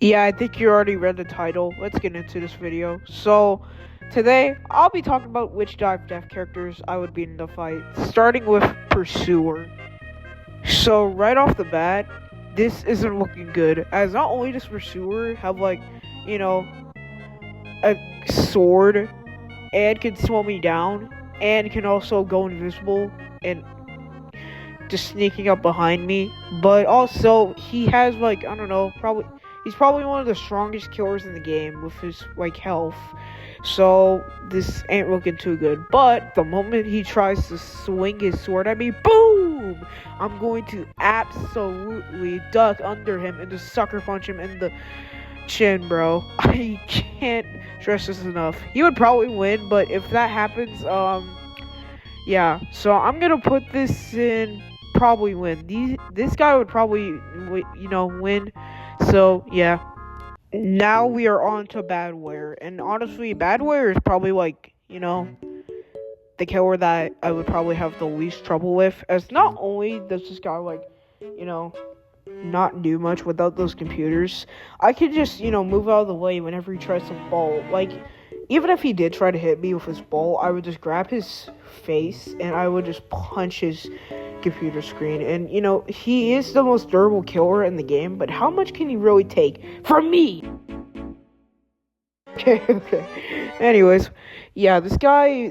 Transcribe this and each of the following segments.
Yeah, I think you already read the title. Let's get into this video. So, today I'll be talking about which Dive Death characters I would beat in the fight, starting with Pursuer. So, right off the bat, this isn't looking good, as not only does Pursuer have, you know, a sword and can slow me down, and can also go invisible and just sneaking up behind me, but also he has I don't know, probably he's probably one of the strongest killers in the game with his health. So this ain't looking too good. But the moment he tries to swing his sword at me, boom! I'm going to absolutely duck under him and just sucker punch him in the chin, bro. I can't stress this enough. He would probably win, but if that happens, yeah, so I'm gonna put this in probably win. This guy would probably, win. So, yeah. Now we are on to Badware. And honestly, Badware is probably, the killer that I would probably have the least trouble with. As not only does this guy, you know, not do much without those computers, I could just, move out of the way whenever he tries to bolt. Even if he did try to hit me with his bolt, I would just grab his face and I would just punch his computer screen. And, he is the most durable killer in the game, but how much can he really take from me? Okay. Anyways, yeah, this guy,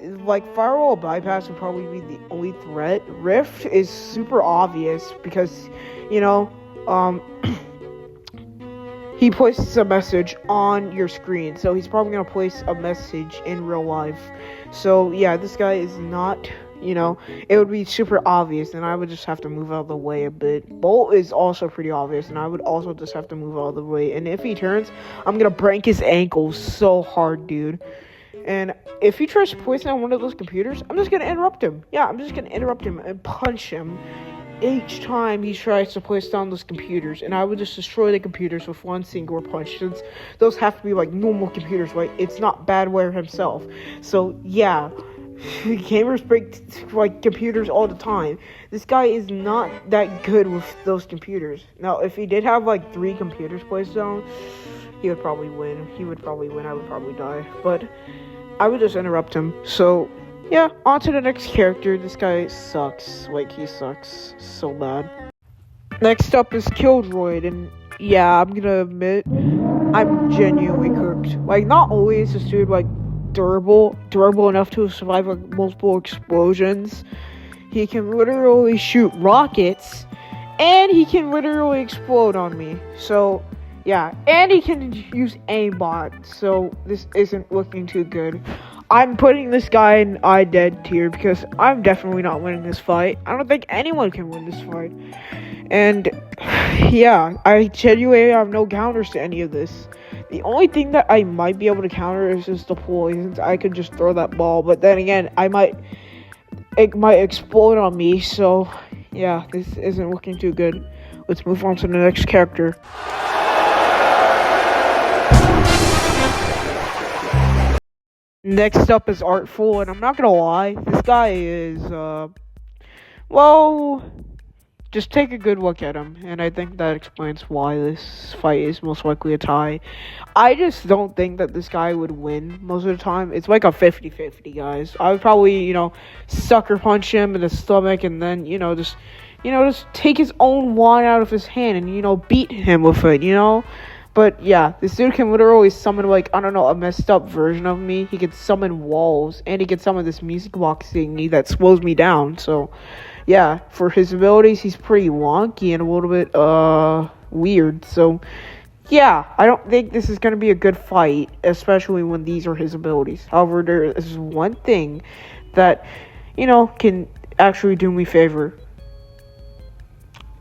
Firewall Bypass would probably be the only threat. Rift is super obvious because, you know, um, he places a message on your screen, so he's probably going to place a message in real life. So, yeah, this guy is not, it would be super obvious, and I would just have to move out of the way a bit. Bolt is also pretty obvious, and I would also just have to move out of the way. And if he turns, I'm going to break his ankles so hard, dude. And if he tries to poison on one of those computers, I'm just going to interrupt him. Yeah, I'm just going to interrupt him and punch him each time he tries to place down those computers, and I would just destroy the computers with one single punch, since those have to be normal computers, right? It's not Badware himself. So yeah, gamers break computers all the time. This guy is not that good with those computers. Now, if he did have 3 computers placed down, he would probably win. I would probably die, but I would just interrupt him. So yeah, on to the next character. This guy sucks. He sucks so bad. Next up is Kildroid, and yeah, I'm gonna admit, I'm genuinely cooked. Not only is this dude, durable enough to survive, multiple explosions, he can literally shoot rockets, and he can literally explode on me. So, yeah, and he can use aimbot, so this isn't looking too good. I'm putting this guy in I dead tier because I'm definitely not winning this fight. I don't think anyone can win this fight. And yeah, I genuinely have no counters to any of this. The only thing that I might be able to counter is just the poisons. I could just throw that ball, but then again, it might explode on me. So yeah, this isn't looking too good. Let's move on to the next character. Next up is Artful, and I'm not gonna lie, this guy is, just take a good look at him, and I think that explains why this fight is most likely a tie. I just don't think that this guy would win most of the time. It's like a 50-50, guys. I would probably, sucker punch him in the stomach, and then, just take his own wand out of his hand and, beat him with it, But yeah, this dude can literally summon a messed up version of me. He can summon walls, and he can summon this music box thingy that slows me down. So yeah, for his abilities, he's pretty wonky and a little bit weird. So yeah, I don't think this is gonna be a good fight, especially when these are his abilities. However, there is one thing that can actually do me favor.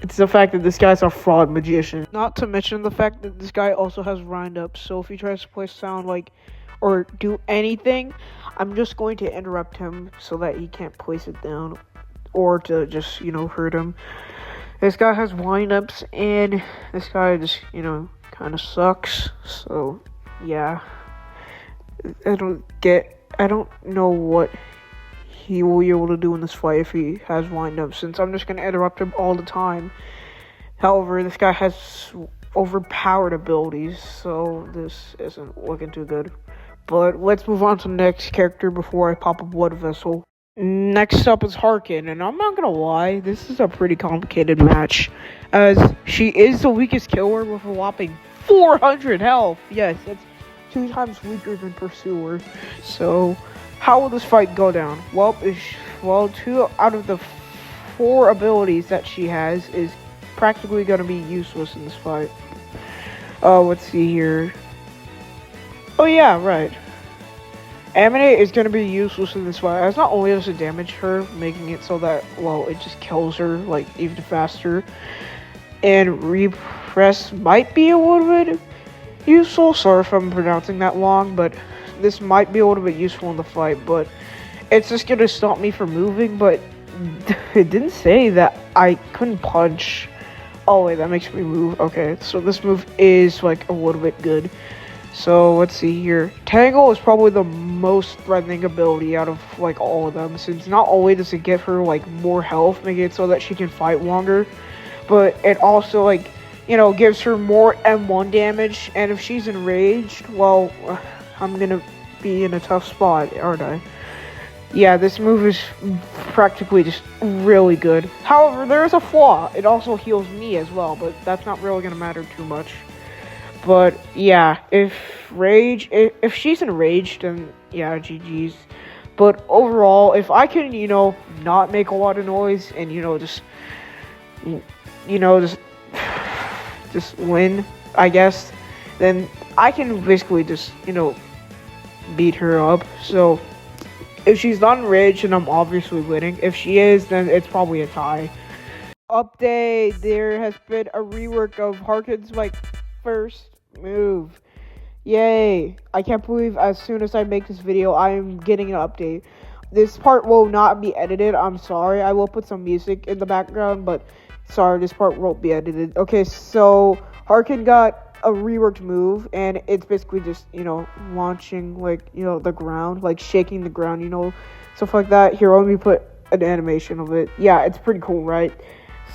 It's the fact that this guy's a fraud magician. Not to mention the fact that this guy also has wind-ups. So if he tries to play sound or do anything, I'm just going to interrupt him so that he can't place it down. Or to just, hurt him. This guy has wind-ups, and this guy just, kind of sucks. So, yeah. I don't know what he will be able to do in this fight if he has wind-up, since I'm just going to interrupt him all the time. However, this guy has overpowered abilities, so this isn't looking too good. But let's move on to the next character before I pop a blood vessel. Next up is Harkin, and I'm not gonna lie, this is a pretty complicated match, as she is the weakest killer with a whopping 400 health. Yes, that's 2 times weaker than Pursuer. So, how will this fight go down? Well, 2 out of the 4 abilities that she has is practically gonna be useless in this fight. Let's see here. Oh yeah, right. Aminate is going to be useless in this fight, as not only does it damage her, making it so that, well, it just kills her, like, even faster. And Repress might be a little bit useful. Sorry if I'm pronouncing that wrong, but this might be a little bit useful in the fight. But it's just going to stop me from moving, but it didn't say that I couldn't punch. Oh, wait, that makes me move. Okay, so this move is, like, a little bit good. So, let's see here. Tangle is probably the most threatening ability out of, like, all of them, since not only does it give her, like, more health, making it so that she can fight longer, but it also, like, you know, gives her more M1 damage, and if she's enraged, well, I'm gonna be in a tough spot, aren't I? Yeah, this move is practically just really good. However, there is a flaw. It also heals me as well, but that's not really gonna matter too much. But yeah, if she's enraged, then yeah, GG's. But overall, if I can, you know, not make a lot of noise and just win, I guess, then I can basically just beat her up. So if she's not enraged, then I'm obviously winning. If she is, then it's probably a tie. Update: there has been a rework of Harkin's first move. Yay! I can't believe as soon as I make this video, I am getting an update. This part will not be edited. I'm sorry. I will put some music in the background, but sorry, this part won't be edited. Okay, so Harkin got a reworked move, and it's basically just, launching, the ground, shaking the ground, stuff like that. Here, let me put an animation of it. Yeah, it's pretty cool, right?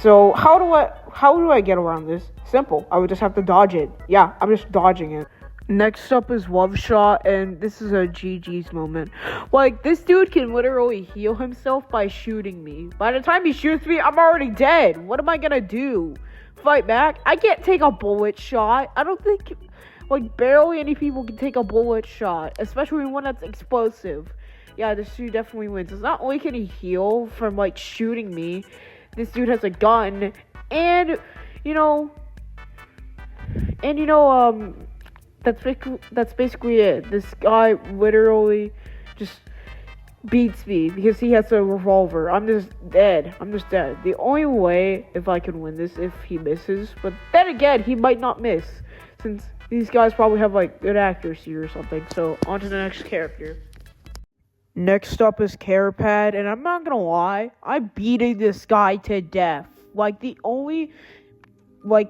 So, how do I get around this? Simple. I would just have to dodge it. Yeah, I'm just dodging it. Next up is Love Shot, and this is a GG's moment. This dude can literally heal himself by shooting me. By the time he shoots me, I'm already dead. What am I gonna do? Fight back? I can't take a bullet shot. I don't think, barely any people can take a bullet shot, especially one that's explosive. Yeah, this dude definitely wins. It's not only can he heal from, shooting me, this dude has a gun, and, that's basically it. This guy literally just beats me because he has a revolver. I'm just dead. The only way if I can win this if he misses, but then again, he might not miss since these guys probably have good accuracy or something. So on to the next character. Next up is Carapad, and I'm not gonna lie, I'm beating this guy to death. The only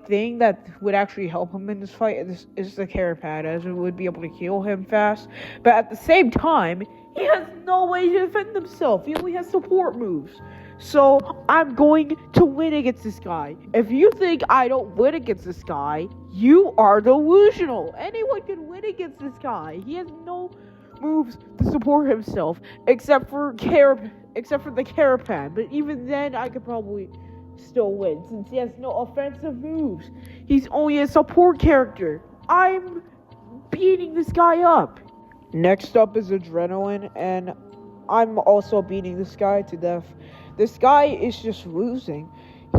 thing that would actually help him in this fight is the Carapad, as it would be able to heal him fast. But at the same time, he has no way to defend himself. He only has support moves. So I'm going to win against this guy. If you think I don't win against this guy, you are delusional. Anyone can win against this guy. He has no moves to support himself except for the Carapad. But even then, I could probably still win since he has no offensive moves. He's only a support character. I'm beating this guy up. Next up is Adrenaline, and I'm also beating this guy to death. This guy is just losing.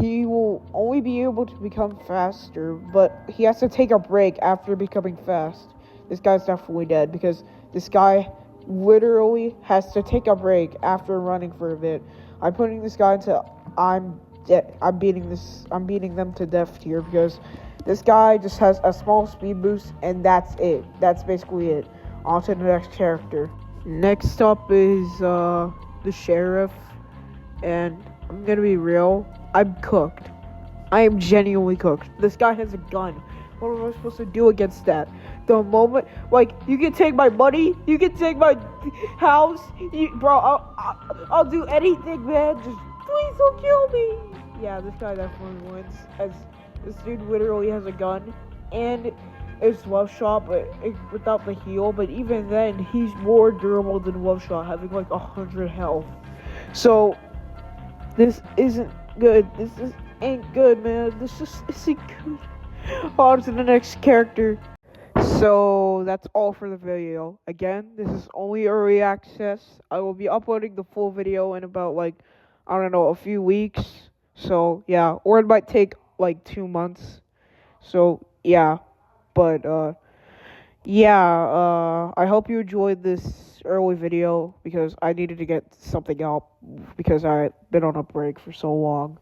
He will only be able to become faster, but he has to take a break after becoming fast. This guy's definitely dead because this guy literally has to take a break after running for a bit. I'm putting this guy into I'm beating them to death here because this guy just has a small speed boost, and that's it. That's basically it. On to the next character. Next up is the Sheriff, and I'm gonna be real. I'm cooked. I am genuinely cooked. This guy has a gun. What am I supposed to do against that? The moment, you can take my money, you can take my house, I'll do anything, man. Just please don't kill me. Yeah, this guy definitely wins, as this dude literally has a gun, and it's Love Shot, but without the heal. But even then, he's more durable than Love Shot, having like 100 health. So this isn't good. Ain't good, man. This just isn't good. On to the next character. So that's all for the video. Again, this is only early access. I will be uploading the full video in about like, I don't know, a few weeks. So yeah, or it might take like 2 months. So yeah, but I hope you enjoyed this early video because I needed to get something out because I've been on a break for so long.